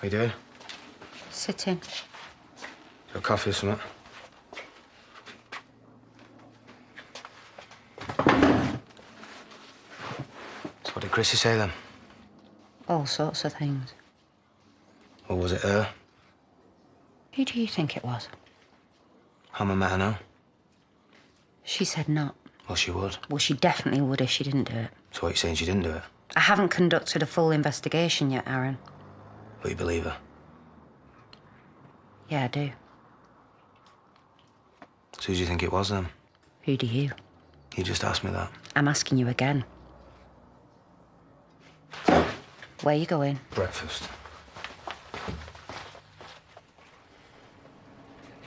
you doing? Sitting. Got coffee or something? So what did Chrissy say then? All sorts of things. Or was it her? Who do you think it was? Hammer met her now. She said not. Well, she would. Well, she definitely would if she didn't do it. So what, you saying she didn't do it? I haven't conducted a full investigation yet, Aaron. But you believe her? Yeah, I do. So who do you think it was then? Who do you? You just asked me that. I'm asking you again. Where you going? Breakfast.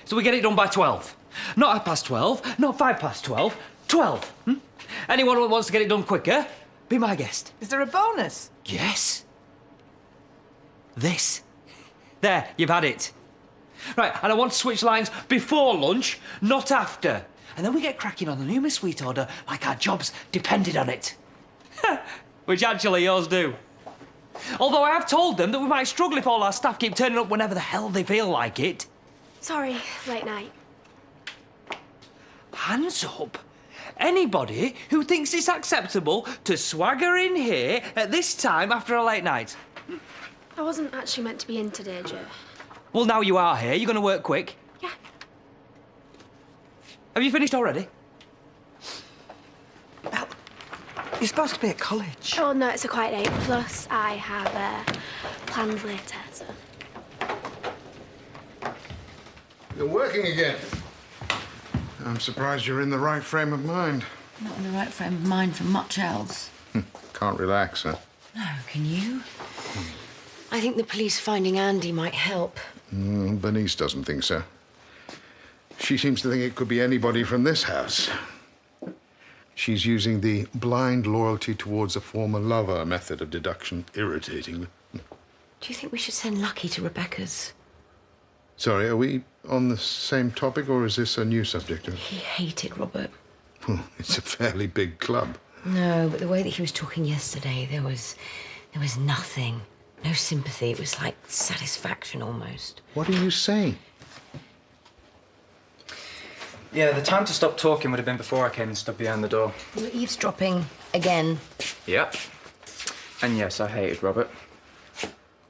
So we get it done by 12. Not 12:30, not 12:05. 12. Hmm? Anyone who wants to get it done quicker, be my guest. Is there a bonus? Yes. This. There, you've had it. Right, and I want to switch lines before lunch, not after. And then we get cracking on the new Miss Sweet order like our jobs depended on it. Which actually yours do. Although I have told them that we might struggle if all our staff keep turning up whenever the hell they feel like it. Sorry, late night. Hands up. Anybody who thinks it's acceptable to swagger in here at this time after a late night. I wasn't actually meant to be in today, Joe. Well, now you are here. You're going to work quick. Yeah. Have you finished already? Well, you're supposed to be at college. Oh, no, it's a quiet day. Plus, I have plans later, so... You're working again. I'm surprised you're in the right frame of mind. Not in the right frame of mind for much else. Can't relax, huh? No, can you? I think the police finding Andy might help. Bernice doesn't think so. She seems to think it could be anybody from this house. She's using the blind loyalty towards a former lover method of deduction. Irritating. Do you think we should send Lucky to Rebecca's? Sorry, are we on the same topic, or is this a new subject? He hated Robert. It's a fairly big club. No, but the way that he was talking yesterday, there was nothing. No sympathy. It was like satisfaction almost. What are you saying? Yeah, the time to stop talking would have been before I came and stood behind the door. You were eavesdropping again. Yep. And yes, I hated Robert.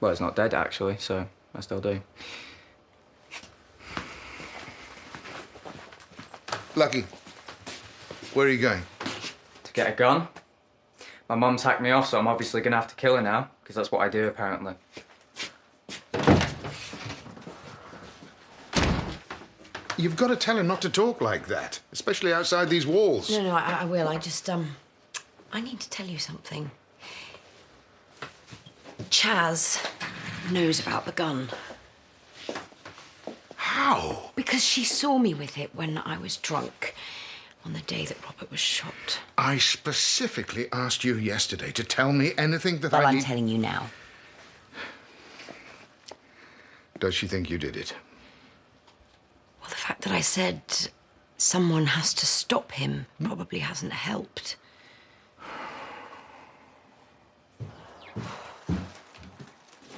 Well, he's not dead, actually, so I still do. Lucky, where are you going? To get a gun. My mum's hacked me off, so I'm obviously going to have to kill her now, because that's what I do, apparently. You've got to tell her not to talk like that, especially outside these walls. No, I will. I just, I need to tell you something. Chaz knows about the gun. How? Because she saw me with it when I was drunk on the day that Robert was shot. I specifically asked you yesterday to tell me anything that Well, I I'm need... telling you now. Does she think you did it? Well, the fact that I said someone has to stop him probably hasn't helped.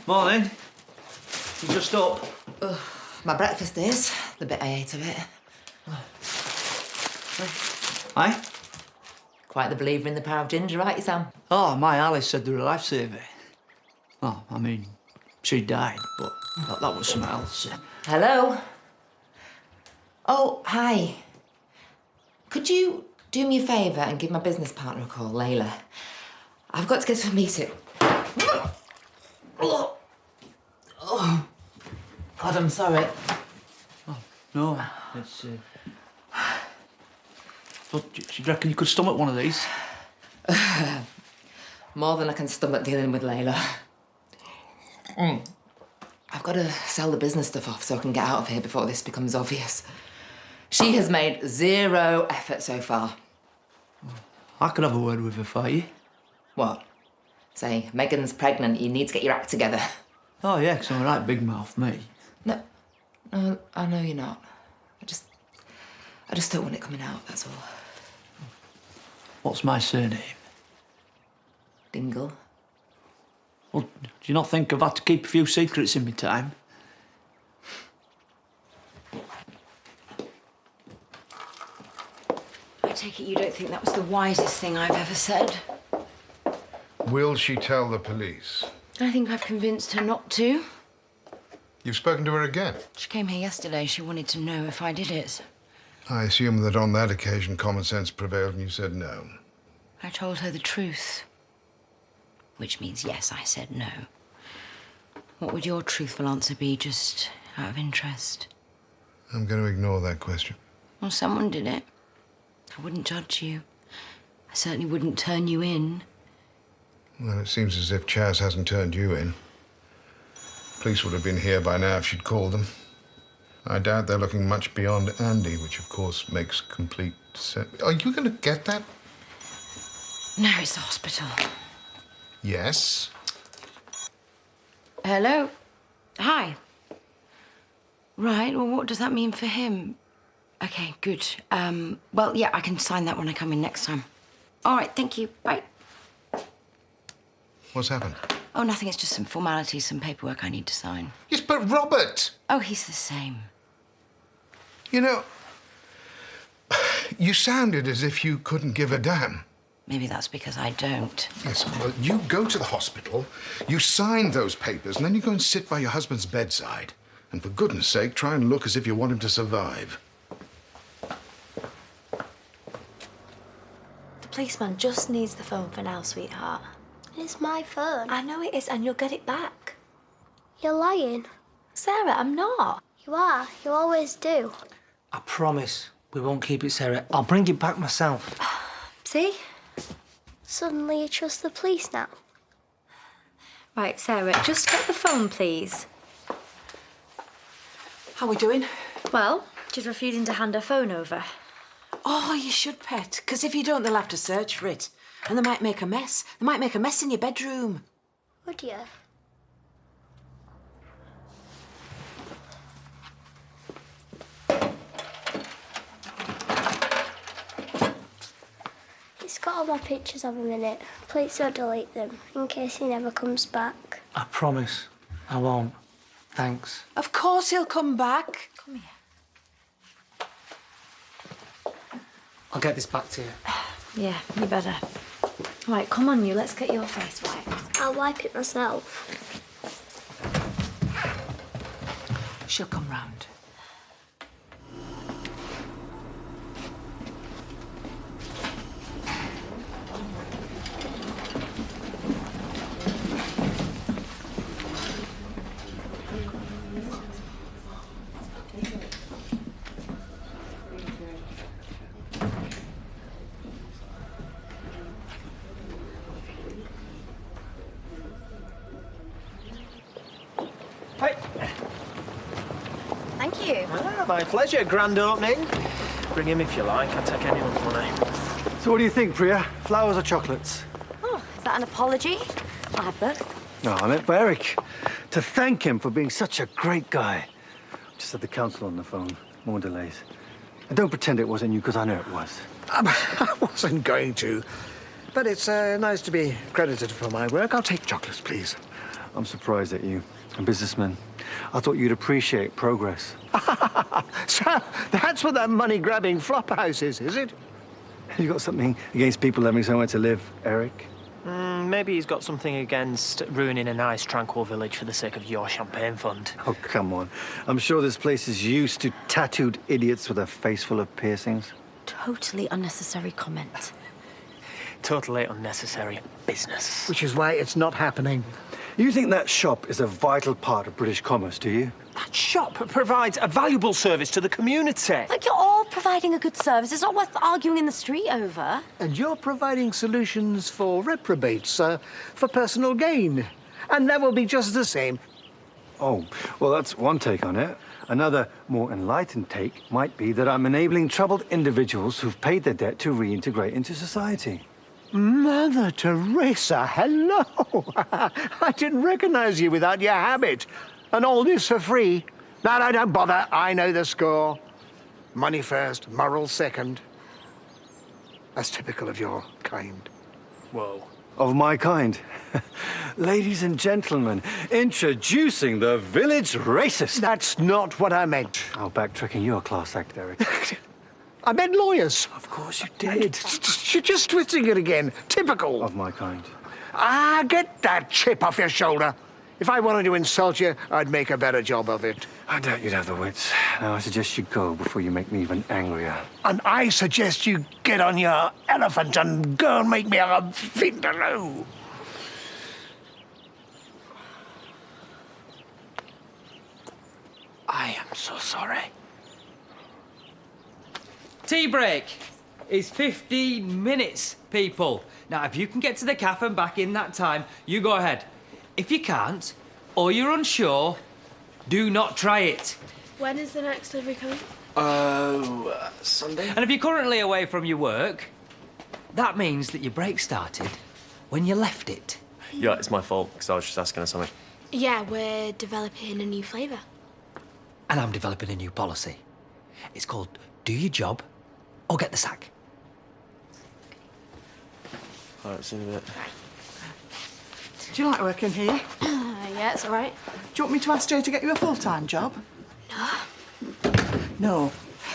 Morning. You just up? My breakfast is, the bit I ate of it. Aye? Quite the believer in the power of ginger, right, you, Sam? Oh, my Alice said they were a lifesaver. Oh, I mean, she died, but that was something else. Hello? Oh, hi. Could you do me a favour and give my business partner a call, Layla? I've got to get to a meeting. Oh. God, I'm sorry. Oh, no, it's... But do you reckon you could stomach one of these? More than I can stomach dealing with Layla. I've got to sell the business stuff off so I can get out of here before this becomes obvious. She has made zero effort so far. I could have a word with her for you. What? Say, Megan's pregnant, you need to get your act together. Oh, yeah, 'cause I'm a right big mouth, me. No, I know you're not. I just don't want it coming out, that's all. What's my surname? Dingle. Well, Do you not think I've had to keep a few secrets in my time? I take it you don't think that was the wisest thing I've ever said? Will she tell the police? I think I've convinced her not to. You've spoken to her again? She came here yesterday. She wanted to know if I did it. I assume that on that occasion common sense prevailed and you said no. I told her the truth. Which means yes, I said no. What would your truthful answer be, just out of interest? I'm going to ignore that question. Well, someone did it. I wouldn't judge you. I certainly wouldn't turn you in. Well, it seems as if Chaz hasn't turned you in. Police would have been here by now if she'd called them. I doubt they're looking much beyond Andy, which of course makes complete sense. Are you going to get that? No, it's the hospital. Yes. Hello? Hi. Right, well, what does that mean for him? Okay, good. Well, yeah, I can sign that when I come in next time. All right, thank you. Bye. What's happened? Oh, nothing. It's just some formalities, some paperwork I need to sign. Yes, but Robert! Oh, he's the same. You know, you sounded as if you couldn't give a damn. Maybe that's because I don't. Yes, well, you go to the hospital, you sign those papers, and then you go and sit by your husband's bedside. And for goodness sake, try and look as if you want him to survive. The policeman just needs the phone for now, sweetheart. It's my phone. I know it is, and you'll get it back. You're lying. Sarah, I'm not. You are. You always do. I promise we won't keep it, Sarah. I'll bring it back myself. See? Suddenly you trust the police now. Right, Sarah, just get the phone, please. How we doing? Well, she's refusing to hand her phone over. Oh, you should, pet, because if you don't, they'll have to search for it. And they might make a mess. They might make a mess in your bedroom. Would you? He's got all my pictures of him in it. Please don't delete them, in case he never comes back. I promise I won't. Thanks. Of course he'll come back. Come here. I'll get this back to you. Yeah, you better. All right, come on, you. Let's get your face wiped. I'll wipe it myself. She'll come round. Hey. Thank you. Ah, my pleasure. Grand opening. Bring him if you like. I'll take anyone's money. So what do you think, Priya? Flowers or chocolates? Oh, is that an apology? I'll have both. No, I meant for Eric. To thank him for being such a great guy. Just had the council on the phone. More delays. And don't pretend it wasn't you, because I know it was. I wasn't going to. But it's nice to be credited for my work. I'll take chocolates, please. I'm surprised at you. A businessman. I thought you'd appreciate progress. So that's what that money-grabbing flop house is it? You got something against people having somewhere to live, Eric? Maybe he's got something against ruining a nice, tranquil village for the sake of your champagne fund. Oh, come on. I'm sure this place is used to tattooed idiots with a face full of piercings. Totally unnecessary comment. Totally unnecessary business. Which is why it's not happening. You think that shop is a vital part of British commerce, do you? That shop provides a valuable service to the community. Like, you're all providing a good service. It's not worth arguing in the street over. And you're providing solutions for reprobates, for personal gain. And that will be just the same. Oh, well, that's one take on it. Another, more enlightened take might be that I'm enabling troubled individuals who've paid their debt to reintegrate into society. Mother Teresa, hello! I didn't recognize you without your habit. And all this for free. No, don't bother. I know the score. Money first, morals second. That's typical of your kind. Whoa. Of my kind. Ladies and gentlemen, introducing the village racist. That's not what I meant. Oh, backtracking, you're a class act, Derek. I meant lawyers. Of course you did. You're just twisting it again. Typical. Of my kind. Ah, get that chip off your shoulder. If I wanted to insult you, I'd make a better job of it. I doubt you'd have the wits. Now, I suggest you go before you make me even angrier. And I suggest you get on your elephant and go and make me a vindaloo. I am so sorry. Tea break is 15 minutes, people. Now, if you can get to the cafe and back in that time, you go ahead. If you can't, or you're unsure, do not try it. When is the next delivery coming? Sunday. And if you're currently away from your work, that means that your break started when you left it. Yeah, it's my fault, because I was just asking her something. Yeah, we're developing a new flavour. And I'm developing a new policy. It's called Do Your Job or Get the Sack. All right, see you in a bit. Do you like working here? Yeah, it's all right. Do you want me to ask Jay to get you a full-time job? No. No,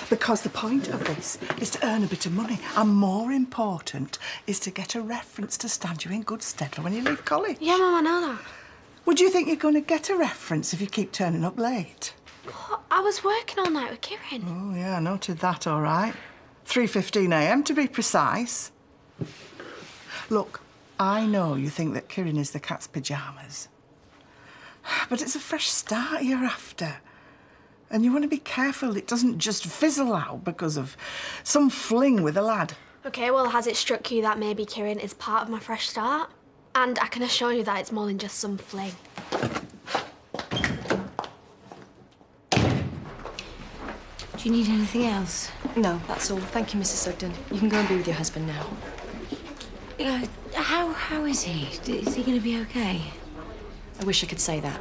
because the point of this is to earn a bit of money, and more important is to get a reference to stand you in good stead for when you leave college. Yeah, Mum, I know that. Would you think you're going to get a reference if you keep turning up late? What? I was working all night with Kieran. Oh, yeah, I noted that, all right. 3:15 a.m. to be precise. Look, I know you think that Kieran is the cat's pyjamas. But it's a fresh start you're after. And you want to be careful it doesn't just fizzle out because of some fling with a lad. OK, well, has it struck you that maybe Kieran is part of my fresh start? And I can assure you that it's more than just some fling. Do you need anything else? No, that's all. Thank you, Mrs. Sugden. You can go and be with your husband now. How is he? Is he going to be okay? I wish I could say that.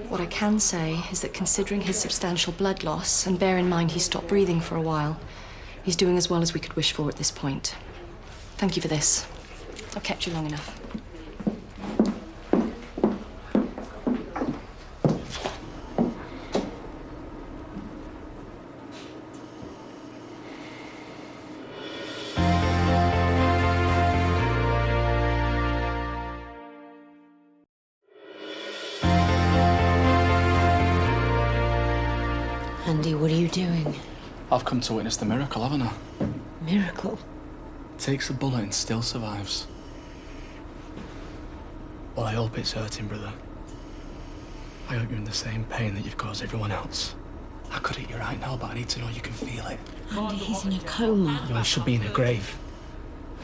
What I can say is that considering his substantial blood loss, and bear in mind he stopped breathing for a while, he's doing as well as we could wish for at this point. Thank you for this. I've kept you long enough. Andy, what are you doing? I've come to witness the miracle, haven't I? Miracle? Takes a bullet and still survives. Well, I hope it's hurting, brother. I hope you're in the same pain that you've caused everyone else. I could hit you right now, but I need to know you can feel it. Andy, he's in a coma. You should be in a grave.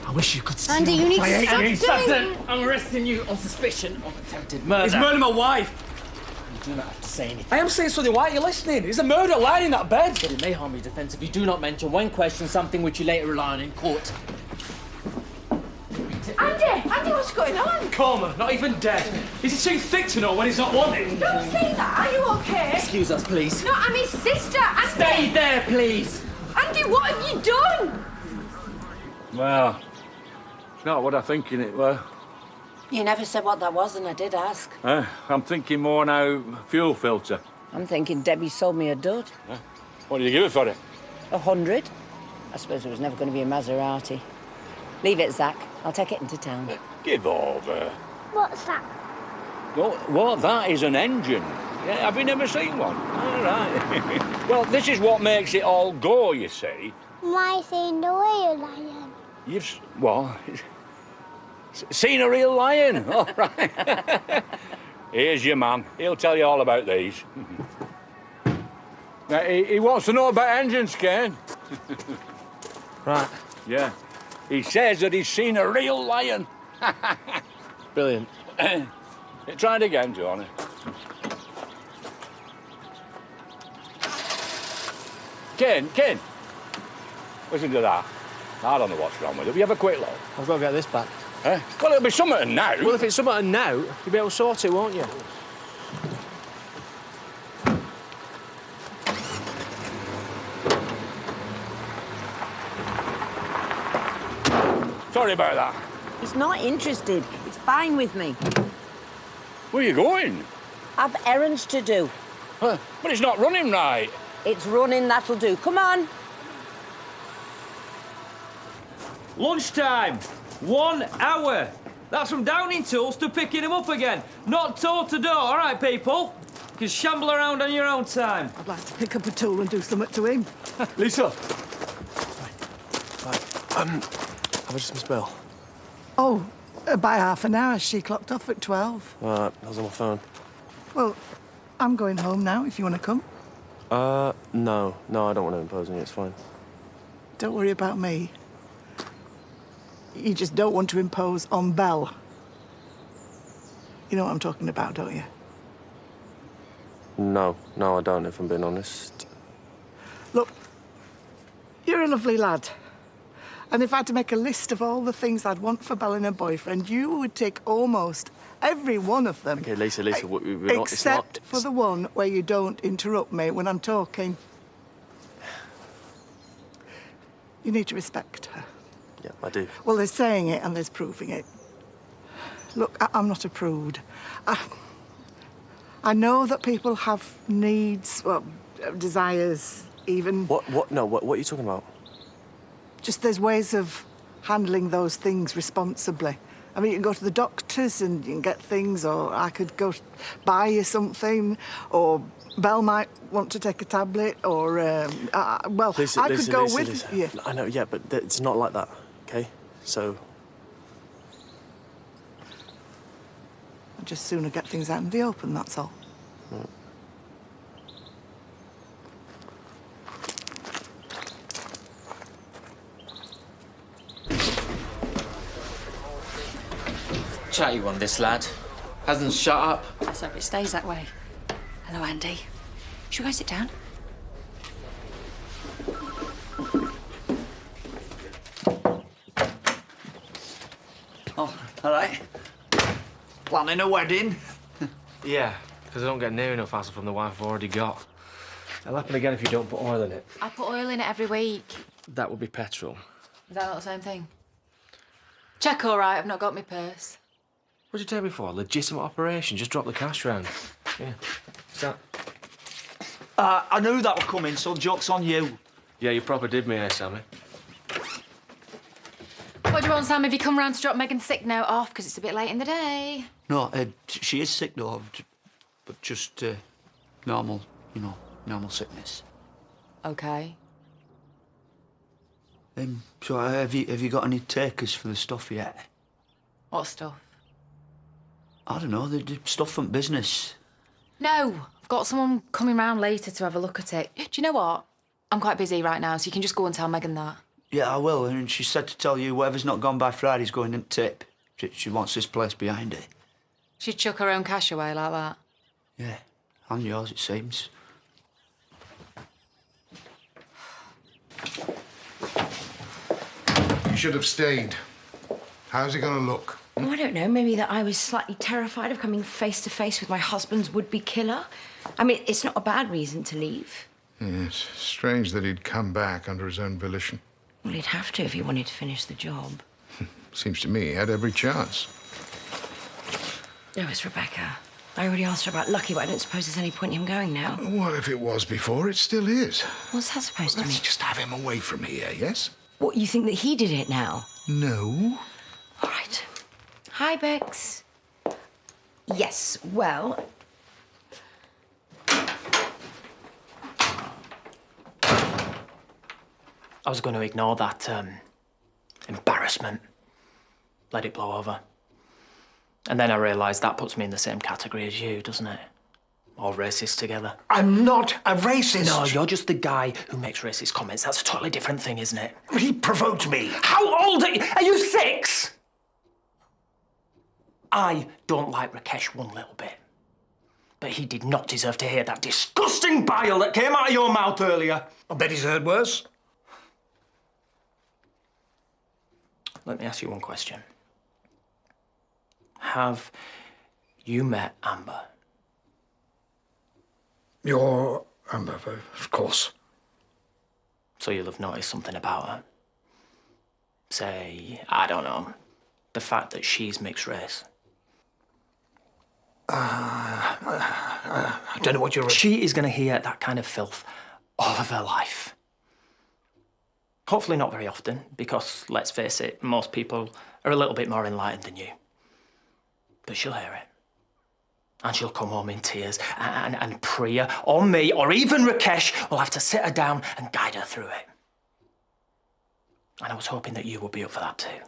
I wish you could see. Andy, you need to stop doing Sugden, I'm arresting you on suspicion of attempted murder. He's murdered my wife. You do not have to say anything. I am saying something. Why are you listening? He's a murderer lying in that bed. But it may harm your defence if you do not mention when questioned something which you later rely on in court. Andy, what's going on? Coma, not even dead. Is he too thick to know when he's not wanted? Don't say that. Are you okay? Excuse us, please. No, I'm his sister. Andy. Stay there, please. Andy, what have you done? Well, it's not what I'm thinking it were. You never said what that was, and I did ask. I'm thinking more now fuel filter. I'm thinking Debbie sold me a dud. What did you give it for it? 100. I suppose it was never going to be a Maserati. Leave it, Zach. I'll take it into town. Give over. What's that? What? That is an engine. Yeah, have you never seen one? All right. Well, this is what makes it all go, you see. Why seen the real lion? Seen a real lion? All right. Here's your man. He'll tell you all about these. Now, he wants to know about engines, Ken. Right. Yeah. He says that he's seen a real lion. Brilliant. Try it again, Johnny. Ken, listen to that. I don't know what's wrong with it. Will you have a quick look? I've got to get this back. Well, it'll be something now. Well, if it's something now, you'll be able to sort it, won't you? Sorry about that. He's not interested. It's fine with me. Where are you going? I've errands to do. But it's not running right. It's running, that'll do. Come on. Lunchtime. 1 hour. That's from downing tools to picking him up again. Not toe to door, all right, people? You can shamble around on your own time. I'd like to pick up a tool and do something to him. Lisa! Have I just missed Bill? Oh, by half an hour. She clocked off at 12. All right, I was on my phone. Well, I'm going home now, if you want to come. No, I don't want to impose on you, it's fine. Don't worry about me. You just don't want to impose on Belle. You know what I'm talking about, don't you? No, I don't, if I'm being honest. Look, you're a lovely lad. And if I had to make a list of all the things I'd want for Belle and her boyfriend, you would tick almost every one of them. Okay, Lisa, we're not... Except for the one where you don't interrupt me when I'm talking. You need to respect her. Yeah, I do. Well, there's saying it and there's proving it. Look, I'm not a prude. I know that people have needs, well, desires, even... What? No, what are you talking about? Just there's ways of handling those things responsibly. I mean, you can go to the doctors and you can get things, or I could go buy you something, or Belle might want to take a tablet, or, well, Lisa, I could go with Lisa. you. I know, yeah, but it's not like that, OK? So... I'd just sooner get things out in the open, that's all. Right. Chatty one, this lad. Hasn't shut up. Let's hope it stays that way. Hello, Andy. Should we go sit down? Oh, all right. Planning a wedding? Yeah, because I don't get near enough hassle from the wife I've already got. It'll happen again if you don't put oil in it. I put oil in it every week. That would be petrol. Is that not the same thing? Check all right, I've not got my purse. What'd you take me for? Legitimate operation. Just drop the cash round. Yeah. What's that? I knew that were coming, so the joke's on you. Yeah, you proper did me, eh, Sammy? What do you want, Sam? Have you come round to drop Megan's sick note off? Because it's a bit late in the day. No, she is sick, though, but just normal, normal sickness. OK. So have you got any takers for the stuff yet? What stuff? I don't know, the stuff from business. No, I've got someone coming round later to have a look at it. Do you know what? I'm quite busy right now, so you can just go and tell Megan that. Yeah, I will, and she said to tell you whatever's not gone by Friday's going in tip. She wants this place behind her. She'd chuck her own cash away like that. Yeah, and yours, it seems. You should have stayed. How's it going to look? Oh, I don't know. Maybe that I was slightly terrified of coming face to face with my husband's would-be killer. I mean, it's not a bad reason to leave. Yes, strange that he'd come back under his own volition. Well, he'd have to if he wanted to finish the job. Seems to me he had every chance. Oh, it's Rebecca. I already asked her about Lucky, but I don't suppose there's any point in him going now. Well, if it was before, it still is. What's that supposed to mean? Let's just have him away from here, yes? What, you think that he did it now? No. All right. Hi, Bex. Yes, well... I was going to ignore that embarrassment. Let it blow over. And then I realised that puts me in the same category as you, doesn't it? All racist together. I'm not a racist. No, you're just the guy who makes racist comments. That's a totally different thing, isn't it? He provoked me. How old are you? Are you 6? I don't like Rakesh one little bit. But he did not deserve to hear that disgusting bile that came out of your mouth earlier. I bet he's heard worse. Let me ask you one question. Have you met Amber? You're Amber, of course. So you'll have noticed something about her. Say, I don't know, the fact that she's mixed race. I don't know what you're... She is going to hear that kind of filth all of her life. Hopefully not very often, because, let's face it, most people are a little bit more enlightened than you. But she'll hear it. And she'll come home in tears, and Priya, or me, or even Rakesh will have to sit her down and guide her through it. And I was hoping that you would be up for that too.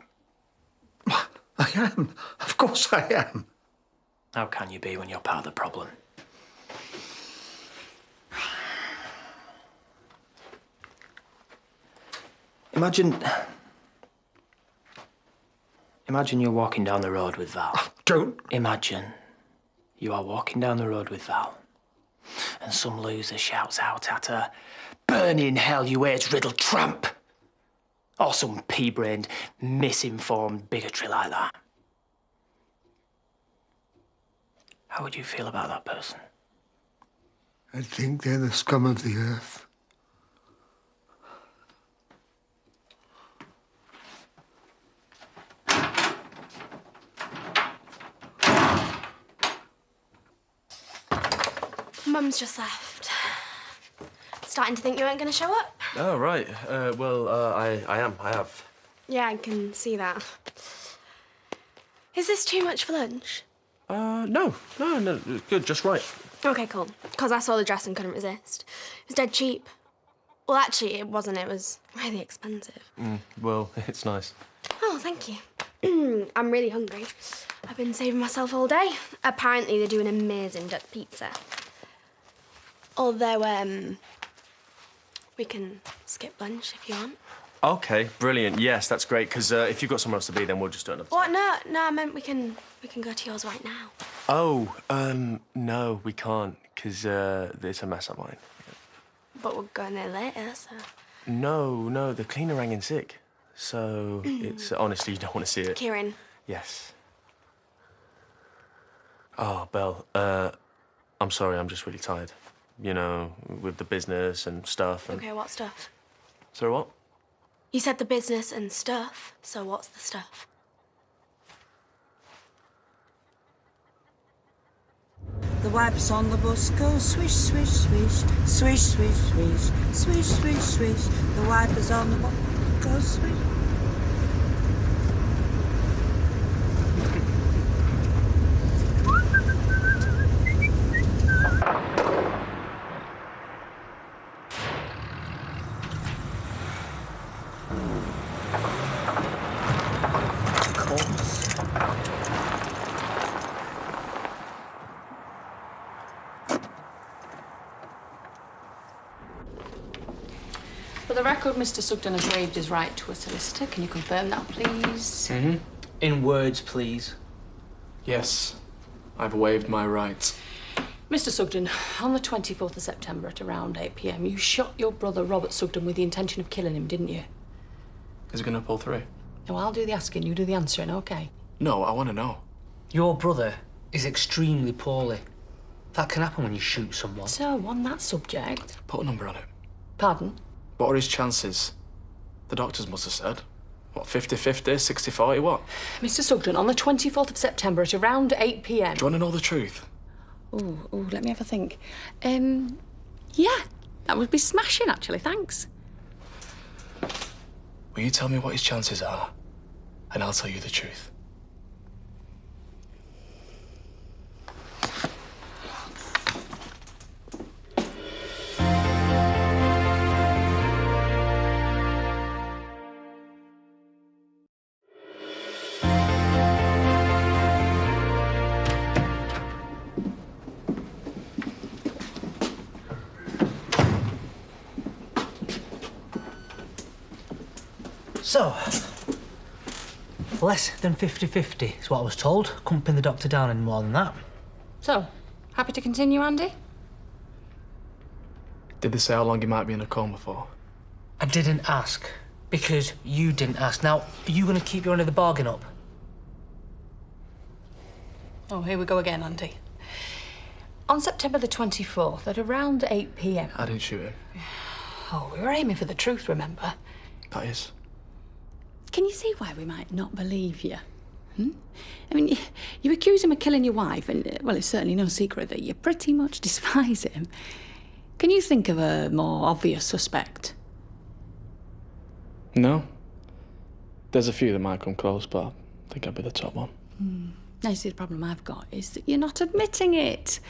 I am. Of course I am. How can you be when you're part of the problem? Imagine you're walking down the road with Val. Don't. Imagine you are walking down the road with Val, and some loser shouts out at her, "Burn in hell, you AIDS-riddled tramp!" Or some pea-brained, misinformed bigotry like that. How would you feel about that person? I think they're the scum of the earth. Mum's just left. Starting to think you weren't going to show up? Oh, right. I have. Yeah, I can see that. Is this too much for lunch? No, good, just right. Okay, cool. Because I saw the dress and couldn't resist. It was dead cheap. Well, actually, it wasn't. It was really expensive. Well, it's nice. Oh, thank you. I'm really hungry. I've been saving myself all day. Apparently, they do an amazing duck pizza. Although, we can skip lunch if you want. Okay, brilliant. Yes, that's great, because if you've got somewhere else to be, then we'll just do another time. What? No, I meant we can go to yours right now. Oh, no, we can't, because it's a mess up mine. But we're going there later, so... No, the cleaner rang in sick. So it's... Honestly, you don't want to see it. Kieran. Yes. Oh, Belle, I'm sorry, I'm just really tired. You know, with the business and stuff and... Okay, what stuff? Sorry, what? You said the business and stuff, so what's the stuff? The wipers on the bus go swish, swish, swish, swish, swish, swish, swish, swish, swish. The wipers on the bus go swish. For the record, Mr. Sugden has waived his right to a solicitor. Can you confirm that, please? In words, please. Yes, I've waived my right. Mr. Sugden, on the 24th of September at around 8 p.m, you shot your brother, Robert Sugden, with the intention of killing him, didn't you? Is it gonna pull through? No, I'll do the asking, you do the answering, OK? No, I want to know. Your brother is extremely poorly. That can happen when you shoot someone. So, on that subject... Put a number on it. Pardon? What are his chances? The doctors must have said. What, 50-50, 60-40, what? Mr. Sugden, on the 24th of September at around 8 p.m... Do you want to know the truth? Oh, let me have a think. Yeah, that would be smashing, actually, thanks. Will you tell me what his chances are? And I'll tell you the truth. So, less than 50-50 is what I was told. Couldn't pin the doctor down any more than that. So, happy to continue, Andy? Did they say how long he might be in a coma for? I didn't ask, because you didn't ask. Now, are you going to keep your end of the bargain up? Oh, here we go again, Andy. On September the 24th, at around 8 p.m... I didn't shoot him. Oh, we were aiming for the truth, remember? That is. Can you see why we might not believe you? Hmm? I mean, you accuse him of killing your wife, and, well, it's certainly no secret that you pretty much despise him. Can you think of a more obvious suspect? No. There's a few that might come close, but I think I'd be the top one. Now, you see, the problem I've got is that you're not admitting it.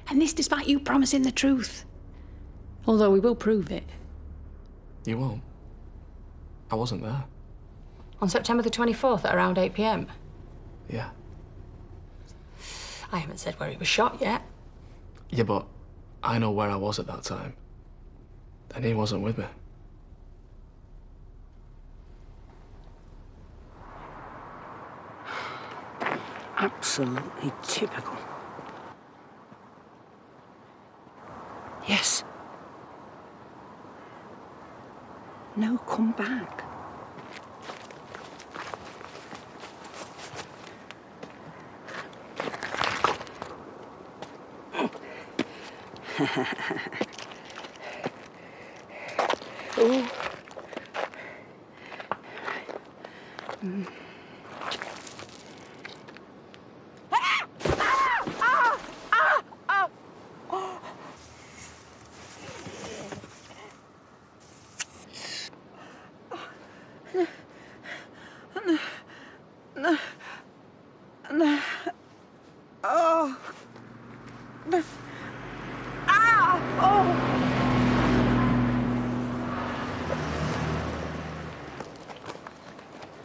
And this despite you promising the truth. Although we will prove it. You won't. I wasn't there. On September the 24th at around 8 p.m? Yeah. I haven't said where he was shot yet. Yeah, but I know where I was at that time. And he wasn't with me. Absolutely typical. Yes. No, come back. Oh.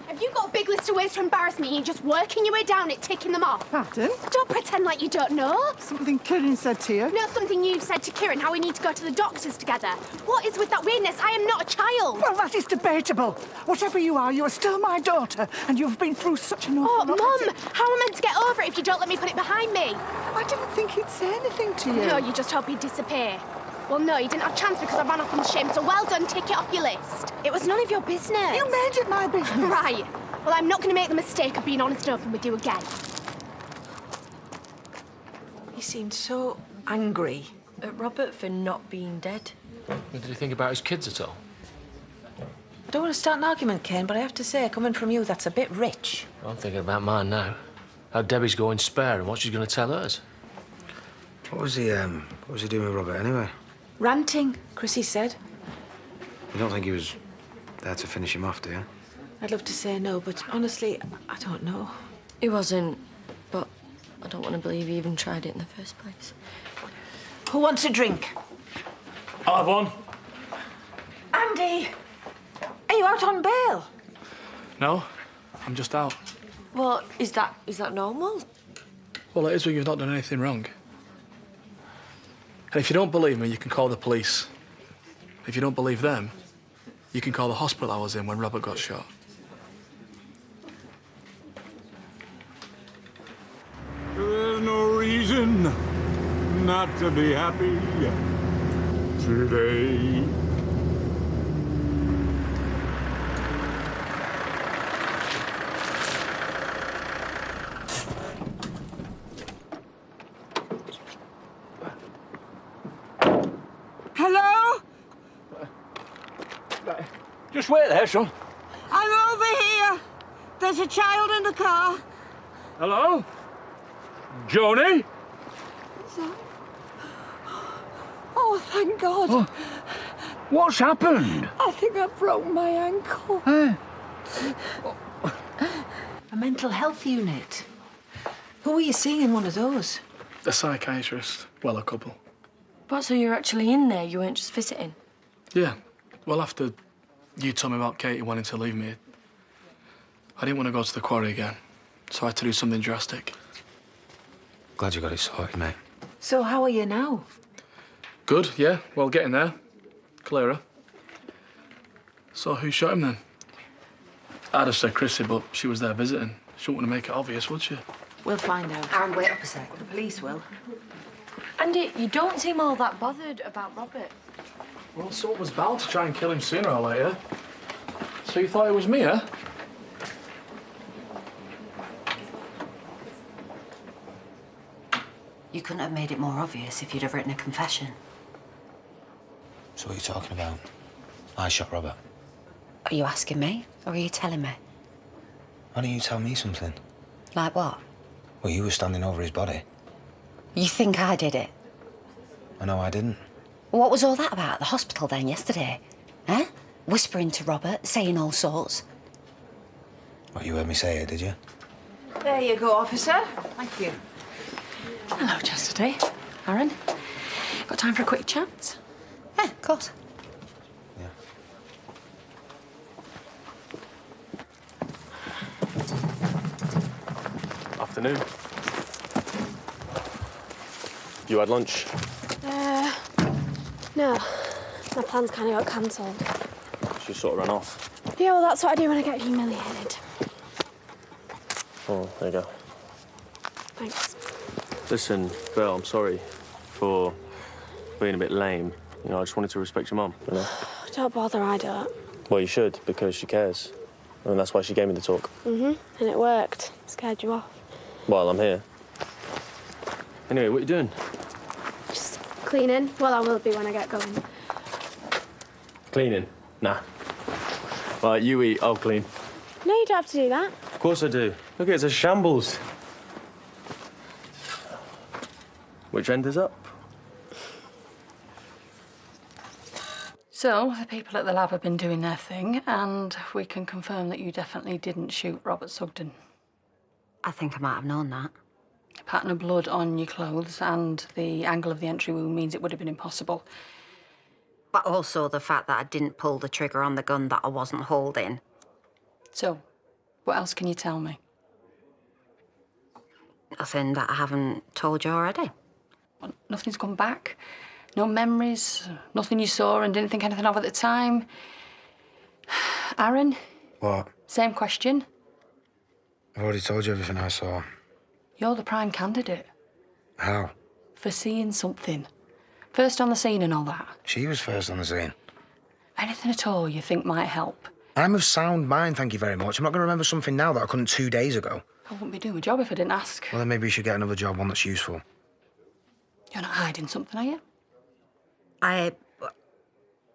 Have you got a big list of ways to embarrass me and you're just working your way down it, ticking them off? Pardon? Don't pretend like you don't know. Something Kieran said to you? No, something you've said to Kieran, how we need to go to the doctors together. What is with that weirdness? I am not a child. Well, that is debatable. Whatever you are still my daughter, and you've been through such an awful lot. Mum, how am I meant to get over it if you don't let me put it behind me? I didn't think he'd say anything to you. No, you just hope he'd disappear. Well, no, you didn't have a chance because I ran off in shame, so well done, tick it off your list. It was none of your business. You made it my business. Right. Well, I'm not going to make the mistake of being honest and open with you again. He seemed so angry. At Robert for not being dead. Did he think about his kids at all? I don't want to start an argument, Ken, but I have to say, coming from you, that's a bit rich. I'm thinking about mine now. How Debbie's going spare and what she's going to tell us. What was he doing with Robert anyway? Ranting, Chrissy said. You don't think he was there to finish him off, do you? I'd love to say no, but honestly, I don't know. He wasn't, but I don't want to believe he even tried it in the first place. Who wants a drink? I'll have one. Andy! Are you out on bail? No, I'm just out. Well, is that normal? Well, it is when you've not done anything wrong. And if you don't believe me, you can call the police. If you don't believe them, you can call the hospital I was in when Robert got shot. There's no reason not to be happy today. Hello? Just wait there, son. I'm over here. There's a child in the car. Hello? Joni? Oh, thank God. Oh. What's happened? I think I broke my ankle. A mental health unit. Who were you seeing in one of those? A psychiatrist. Well, a couple. But so you're actually in there, you weren't just visiting? Yeah. Well, after you told me about Katie wanting to leave me, I didn't want to go to the quarry again, so I had to do something drastic. Glad you got it sorted, mate. So how are you now? Good, yeah. Well, getting there. Clearer. So who shot him then? I'd have said Chrissy, but she was there visiting. She wouldn't want to make it obvious, would she? We'll find out. Aaron, wait up a sec. The police will. Andy, you don't seem all that bothered about Robert. Well, someone was bound to try and kill him sooner or later. So you thought it was me, huh? You couldn't have made it more obvious if you'd have written a confession. So what are you talking about? I shot Robert. Are you asking me, or are you telling me? Why don't you tell me something? Like what? Well, you were standing over his body. You think I did it? I know I didn't. What was all that about at the hospital then yesterday? Huh? Whispering to Robert, saying all sorts. Well, you heard me say it, did you? There you go, officer. Thank you. Hello, Chastity. Aaron, got time for a quick chat? Yeah, of course. Afternoon. You had lunch? No. My plans kind of got cancelled. She sort of ran off. Yeah, well, that's what I do when I get humiliated. Oh, there you go. Thanks. Listen, Phil, I'm sorry for being a bit lame. You know, I just wanted to respect your mum, you know? Don't bother, I don't. Well, you should, because she cares. And that's why she gave me the talk. And it worked. Scared you off. Well, I'm here. Anyway, what are you doing? Just cleaning. Well, I will be when I get going. Cleaning? Nah. Right, you eat, I'll clean. No, you don't have to do that. Of course I do. Look, it's a shambles. Which end is up? So, the people at the lab have been doing their thing, and we can confirm that you definitely didn't shoot Robert Sugden. I think I might have known that. A pattern of blood on your clothes and the angle of the entry wound means it would have been impossible. But also the fact that I didn't pull the trigger on the gun that I wasn't holding. So, what else can you tell me? Nothing that I haven't told you already. Well, nothing's come back? No memories? Nothing you saw and didn't think anything of at the time? Aaron? What? Same question. I've already told you everything I saw. You're the prime candidate How? for seeing something. First on the scene and all that. She was first on the scene. Anything at all you think might help? I'm of sound mind, thank you very much. I'm not going to remember something now that I couldn't 2 days ago. I wouldn't be doing my job if I didn't ask. Well, then maybe you should get another job, one that's useful. You're not hiding something, are you?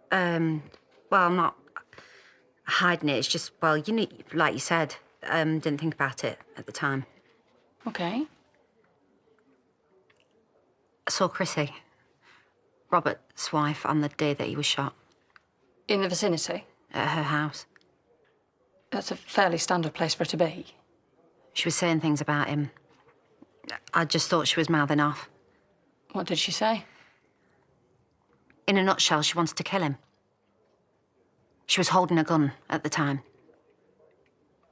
Well, I'm not hiding it. It's just, well, you need, like you said, didn't think about it at the time. Okay. I saw Chrissy, Robert's wife, on the day that he was shot. In the vicinity? At her house. That's a fairly standard place for her to be. She was saying things about him. I just thought she was mouthing off. What did she say? In a nutshell, she wanted to kill him. She was holding a gun at the time.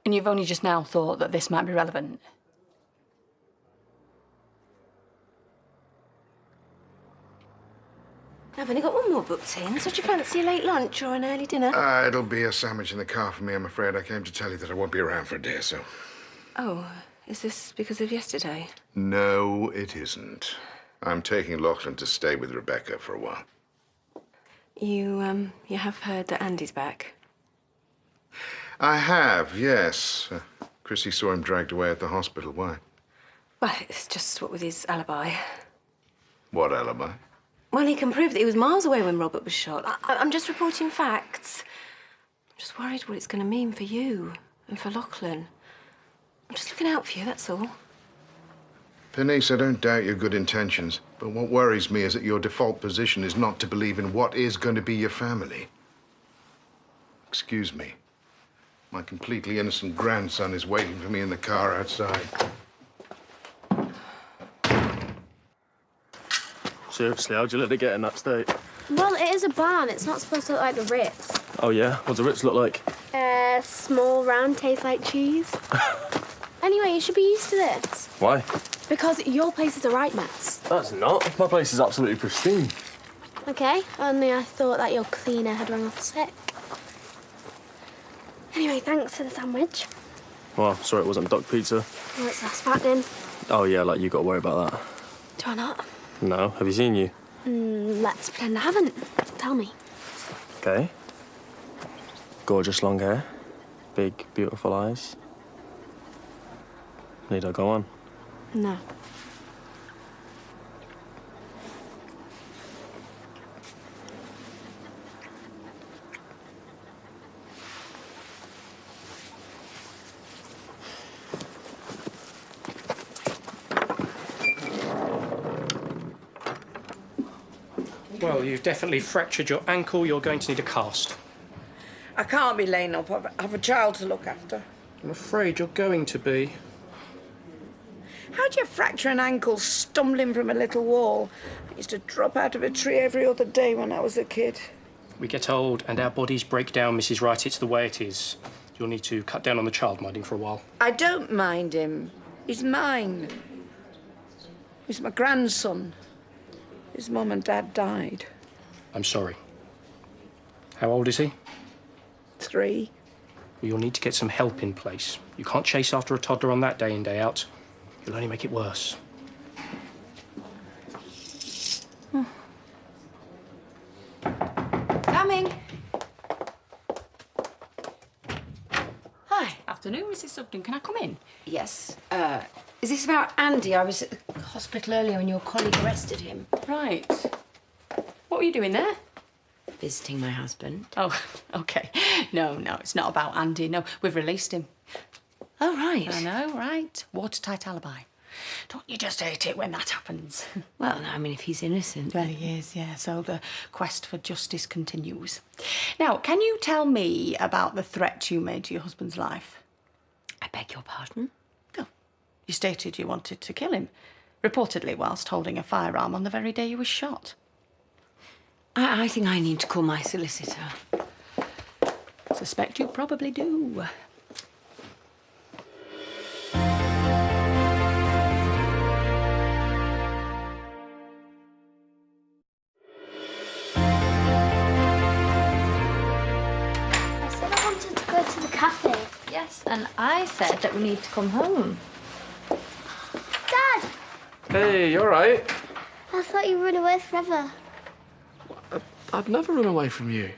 And you've only just now thought that this might be relevant? I've only got one more booked in, so do you fancy a late lunch or an early dinner? It'll be a sandwich in the car for me, I'm afraid. I came to tell you that I won't be around for a day or so. Oh, is this because of yesterday? No, it isn't. I'm taking Lachlan to stay with Rebecca for a while. You have heard that Andy's back? I have, yes. Chrissy saw him dragged away at the hospital. Why? Well, it's just what with his alibi. What alibi? Well, he can prove that he was miles away when Robert was shot. I'm just reporting facts. I'm just worried what it's going to mean for you and for Lachlan. I'm just looking out for you, that's all. Denise, I don't doubt your good intentions, but what worries me is that your default position is not to believe in what is going to be your family. Excuse me. My completely innocent grandson is waiting for me in the car outside. Seriously, how'd you let it get in that state? Well, it is a barn. It's not supposed to look like the Ritz. Oh, yeah? What does the Ritz look like? Small, round, tastes like cheese. Anyway, you should be used to this. Why? Because your place is a right mess. That's not. My place is absolutely pristine. Okay, only I thought that your cleaner had run off sick. Anyway, thanks for the sandwich. Well, sorry it wasn't duck pizza. Oh, it's last fattening. Oh, yeah, like, you got to worry about that. Do I not? No. Have you seen you? Let's pretend I haven't. Tell me. Okay. Gorgeous long hair. Big, beautiful eyes. Need I go on? No. Well, you've definitely fractured your ankle. You're going to need a cast. I can't be laying up. I've a child to look after. I'm afraid you're going to be. How'd you fracture an ankle stumbling from a little wall? I used to drop out of a tree every other day when I was a kid. We get old and our bodies break down, Mrs. Wright. It's the way it is. You'll need to cut down on the childminding for a while. I don't mind him. He's mine. He's my grandson. His mum and dad died. I'm sorry. How old is he? 3. Well, you'll need to get some help in place. You can't chase after a toddler on that day in, day out. You'll only make it worse. Coming. Hi. Afternoon, Mrs. Sugden. Can I come in? Yes. Is this about Andy? I was at the hospital earlier and your colleague arrested him. Right. What were you doing there? Visiting my husband. Oh, OK. No, it's not about Andy. No, we've released him. Oh, right. I know, right. Watertight alibi. Don't you just hate it when that happens? Well, no, I mean, if he's innocent. Well, he is, yeah. So the quest for justice continues. Now, can you tell me about the threat you made to your husband's life? I beg your pardon? Oh, you stated you wanted to kill him, reportedly whilst holding a firearm on the very day he was shot. I think I need to call my solicitor. Suspect you probably do. I said I wanted to go to the cafe. Yes, and I said that we need to come home. Dad! Hey, you all right? I thought you'd run away forever. I'd never run away from you.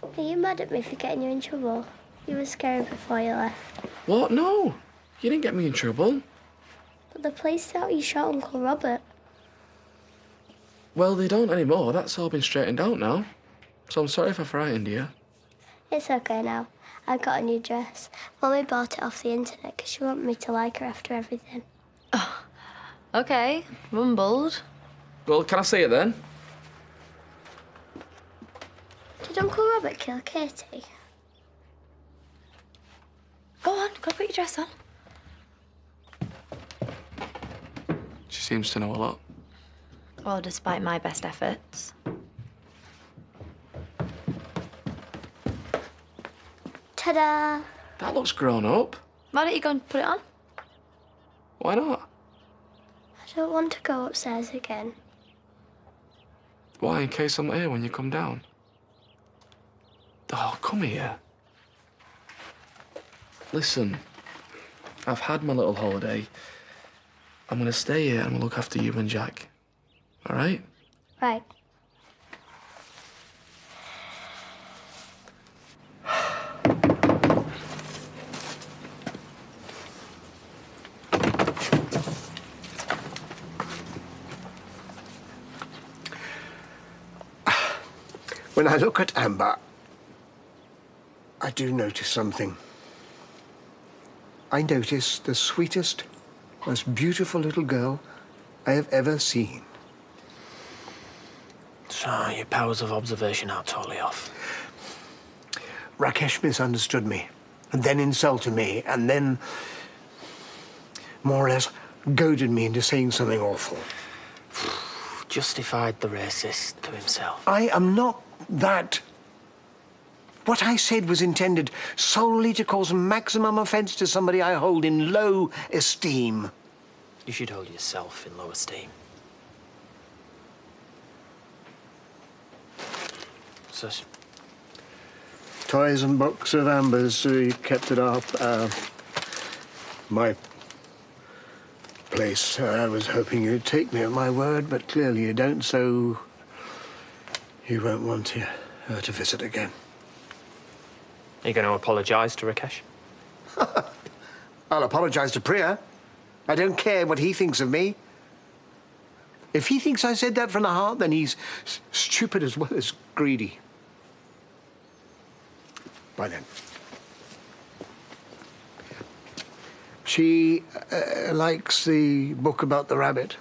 Are you mad at me for getting you in trouble? You were scary before you left. What? No. You didn't get me in trouble. But the police thought you shot Uncle Robert. Well, they don't anymore. That's all been straightened out now. So I'm sorry if I frightened you. It's okay now. I got a new dress. Mummy bought it off the internet because she wanted me to like her after everything. OK, rumbled. Well, can I see it then? Did Uncle Robert kill Katie? Go on, go put your dress on. She seems to know a lot. Well, despite my best efforts. Ta-da! That looks grown up. Why don't you go and put it on? Why not? I don't want to go upstairs again. Why, in case I'm not here when you come down? Oh, come here. Listen, I've had my little holiday. I'm going to stay here and I'm going to look after you and Jack. All right? Right. When I look at Amber, I do notice something. I notice the sweetest, most beautiful little girl I have ever seen. So, your powers of observation are totally off. Rakesh misunderstood me, and then insulted me, and then more or less goaded me into saying something awful. Justified the racist to himself. I am not that. What I said was intended solely to cause maximum offence to somebody I hold in low esteem. You should hold yourself in low esteem. Sus. Toys and books of Amber's, so you kept it up. My place. I was hoping you'd take me at my word, but clearly you don't, so you won't want her to visit again. Are you going to apologise to Rakesh? I'll apologise to Priya. I don't care what he thinks of me. If he thinks I said that from the heart, then he's stupid as well as greedy. Bye then. She likes the book about the rabbit.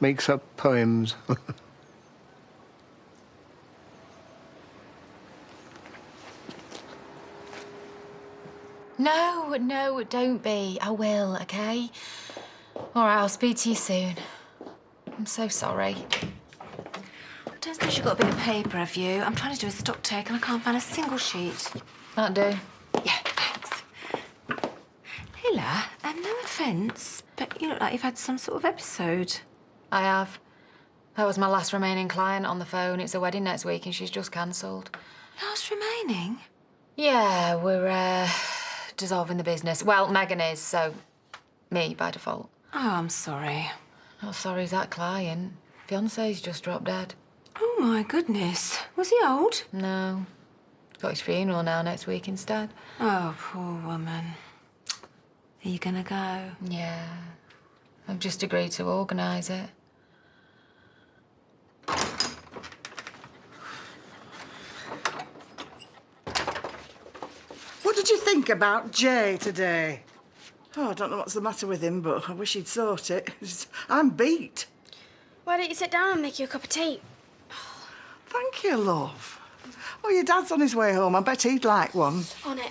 makes up poems. No, no, don't be. I will, okay? All right, I'll speak to you soon. I'm so sorry. I don't suppose you've got a bit of paper, have you? I'm trying to do a stock take and I can't find a single sheet. That'll do. Yeah, thanks. Hilla, no offence, but you look like you've had some sort of episode. I have. That was my last remaining client on the phone. It's a wedding next week and she's just cancelled. Last remaining? Yeah, we're dissolving the business. Well, Megan is, so me by default. Oh, I'm sorry. Not sorry is that client. Fiancé's just dropped dead. Oh, my goodness. Was he old? No. Got his funeral now next week instead. Oh, poor woman. Are you gonna go? Yeah. I've just agreed to organise it. What did you think about Jay today? Oh, I don't know what's the matter with him, but I wish he'd sort it. I'm beat. Why don't you sit down and make you a cup of tea? Thank you, love. Oh, your dad's on his way home. I bet he'd like one. On it.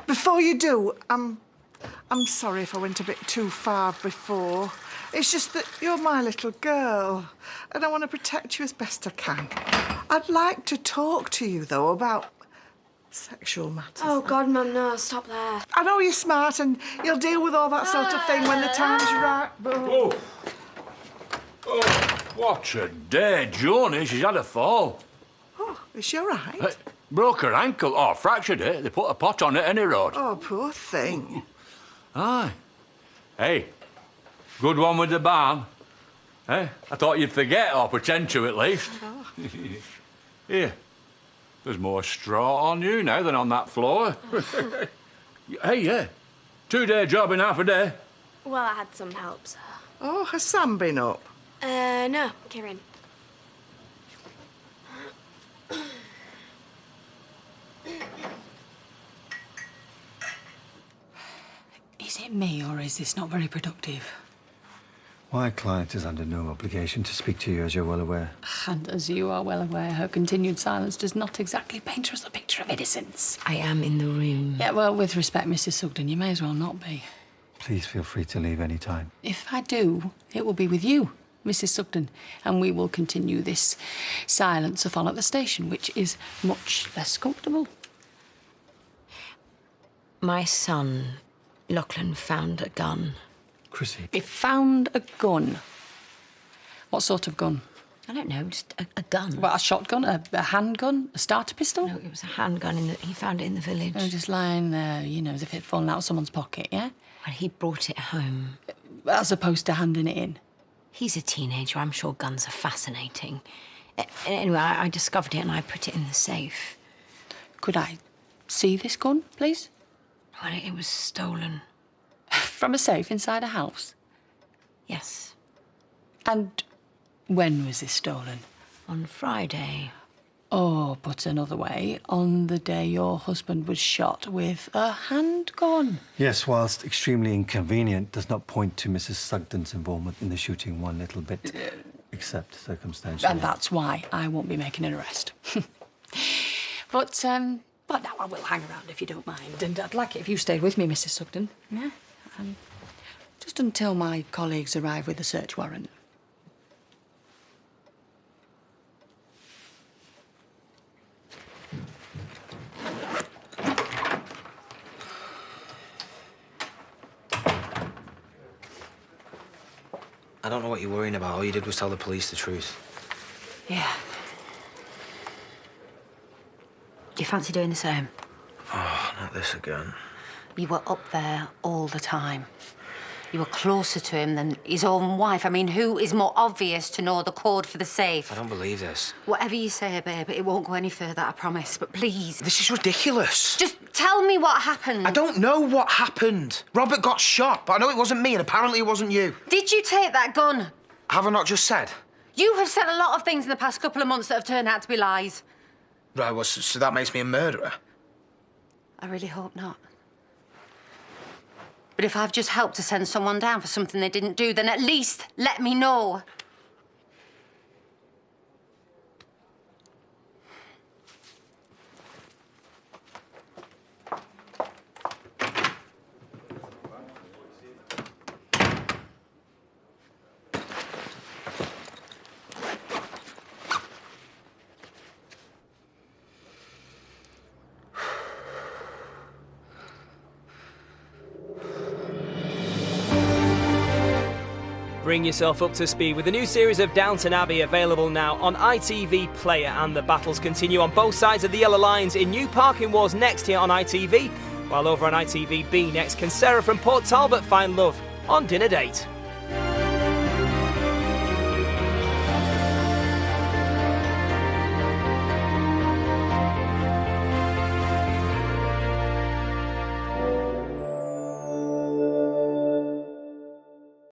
Before you do, I'm sorry if I went a bit too far before. It's just that you're my little girl, and I want to protect you as best I can. I'd like to talk to you, though, about sexual matters. Oh, God, Mum, no, stop there. I know you're smart and you'll deal with all that sort of thing when the time's right, but... Oh, what a day, Joni. She's had a fall. Oh, is she all right? Broke her ankle. Oh, fractured it. They put a pot on it any road. Oh, poor thing. Aye. Hey, good one with the barn. Eh? I thought you'd forget, or pretend to at least. Oh. Here. There's more straw on you now than on that floor. Hey, yeah. 2-day job in half a day. Well, I had some help, sir. Oh, has Sam been up? No, Kieran. Is it me, or is this not very productive? My client is under no obligation to speak to you, as you're well aware. And as you are well aware, her continued silence does not exactly paint us a picture of innocence. I am in the room. Yeah, well, with respect, Mrs. Sugden, you may as well not be. Please feel free to leave any time. If I do, it will be with you, Mrs. Sugden, and we will continue this silence-a-thon at the station, which is much less comfortable. My son, Lachlan, found a gun. Chrissy. He found a gun. What sort of gun? I don't know, just a gun. What, a shotgun, a handgun, a starter pistol? No, it was a handgun. He found it in the village. Oh, just lying there, you know, as if it had fallen out of someone's pocket, yeah? And he brought it home. As opposed to handing it in? He's a teenager. I'm sure guns are fascinating. Anyway, I discovered it and I put it in the safe. Could I see this gun, please? Well, it was stolen. From a safe inside a house? Yes. And when was this stolen? On Friday. Or, put another way, on the day your husband was shot with a handgun. Yes, whilst extremely inconvenient, does not point to Mrs. Sugden's involvement in the shooting one little bit, except circumstantially. And that's why I won't be making an arrest. But now I will hang around if you don't mind. And I'd like it if you stayed with me, Mrs. Sugden. Yeah? Just until my colleagues arrive with a search warrant. I don't know what you're worrying about. All you did was tell the police the truth. Yeah. Do you fancy doing the same? Oh, not this again. You were up there all the time. You were closer to him than his own wife. I mean, who is more obvious to know the code for the safe? I don't believe this. Whatever you say, babe, it won't go any further, I promise. But please... This is ridiculous. Just tell me what happened. I don't know what happened. Robert got shot, but I know it wasn't me, and apparently it wasn't you. Did you take that gun? Have I not just said? You have said a lot of things in the past couple of months that have turned out to be lies. Right, well, so that makes me a murderer? I really hope not. But if I've just helped to send someone down for something they didn't do, then at least let me know. Bring yourself up to speed with the new series of Downton Abbey available now on ITV Player, and the battles continue on both sides of the yellow lines in new parking wars next here on ITV, while over on ITV-B next, can Sarah from Port Talbot find love on Dinner Date?